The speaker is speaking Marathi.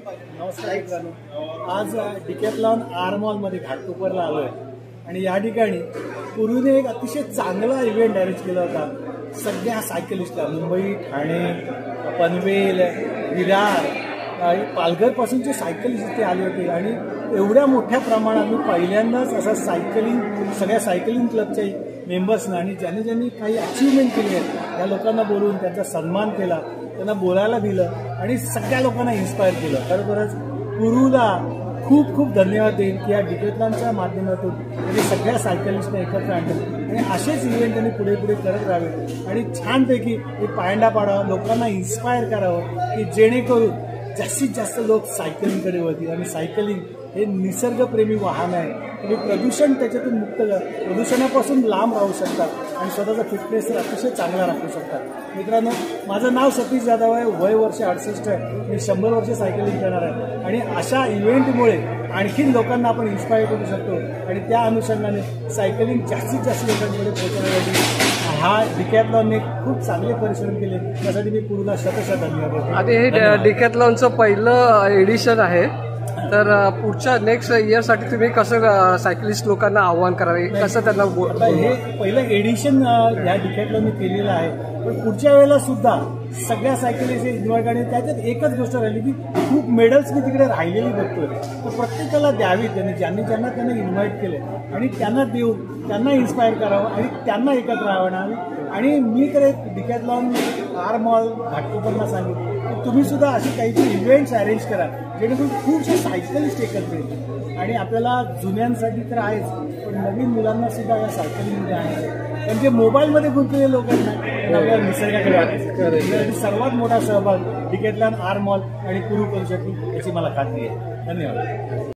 नमस्कार मित्रांनो, आज डिकॅथलॉन आर मॉलमध्ये घाटकोपरला आलो आहे आणि या ठिकाणी पूर्वीने एक अतिशय चांगला इव्हेंट अरेंज केला होता. सगळ्या सायकलिस्टला मुंबई, ठाणे, पनवेल, विरार, पालघरपासूनचे सायकलिस्ट इथे आले होते आणि एवढ्या मोठ्या प्रमाणात मी पहिल्यांदाच असा सगळ्या सायकलिंग क्लबच्या मेंबर्सना आणि ज्यांनी काही अचीवमेंट केली आहे त्या लोकांना बोलवून त्यांचा सन्मान केला, त्यांना बोलायला दिलं आणि सगळ्या लोकांना इन्स्पायर केलं. खरोखरच गुरुला खूप खूप धन्यवाद देईन की या डिकॅथलॉनच्या माध्यमातून त्यांनी सगळ्या सायकलिस्टने एकत्र आणलं आणि असेच इव्हेंट त्यांनी पुढे पुढे करत राहावे आणि छानपैकी हे पायंडा पाडावं, लोकांना इन्स्पायर करावं की जेणेकरून जास्तीत जास्त लोक सायकलिंगकडे वळतील. आणि सायकलिंग हे निसर्गप्रेमी वाहन आहे. तुम्ही प्रदूषण त्याच्यातून मुक्त प्रदूषणापासून लांब राहू शकतात आणि स्वतःचा फिटनेस अतिशय चांगला राखू शकतात. मित्रांनो, माझं नाव सतीश जाधव आहे, वय वर्ष 68 आहे. मी 100 वर्ष सायकलिंग करणार आहे आणि अशा इव्हेंटमुळे आणखीन लोकांना आपण इन्स्पायर करू शकतो आणि त्या अनुषंगाने सायकलिंग जास्तीत जास्त लोकांकडे पोहोचवण्यासाठी हा डिकॅथलॉनने खूप चांगले परिश्रम केले. त्यासाठी मी पूर्ण शतशः धन्यवाद देतो. आणि हे डिकॅथलॉनचं पहिलं एडिशन आहे, तर पुढच्या नेक्स्ट इयरसाठी तुम्ही कसं सायकलिस्ट लोकांना आव्हान करावे, कसं त्यांना हे पहिलं एडिशन या डिकॅथलॉनने केलेलं आहे, पण पुढच्या वेळेला सुद्धा सगळ्या सायकलिस्ट इन्व्हाइट आणि त्याच्यात एकच गोष्ट राहिली की खूप मेडल्स मी तिकडे राहिलेली बघतोय, तर प्रत्येकाला द्यावी ज्यांना त्यांना इन्व्हाइट केले आणि त्यांना देऊन त्यांना इन्स्पायर करावं आणि त्यांना एकत्र आणावे. आणि मी तर एक डिकॅथलॉन आर मॉल घाटकोपरला सांगितलं की तुम्ही सुद्धा अशी काहीतरी इव्हेंट्स अरेंज करा जेणेकरून खूपशे सायकलिस्ट एकत्र येतील आणि आपल्याला जुन्यांसाठी तर आहेच, पण नवीन मुलांना सुद्धा या सायकलिंगमध्ये आणायचं. म्हणजे मोबाईलमध्ये गुंतलेले लोकांना आपल्याला निसर्गाकडे वाटायचं. सर्वात मोठा सहभाग डिकॅथलॉन आर मॉल आणि कुरू करू शकतील याची मला खात्री आहे. धन्यवाद.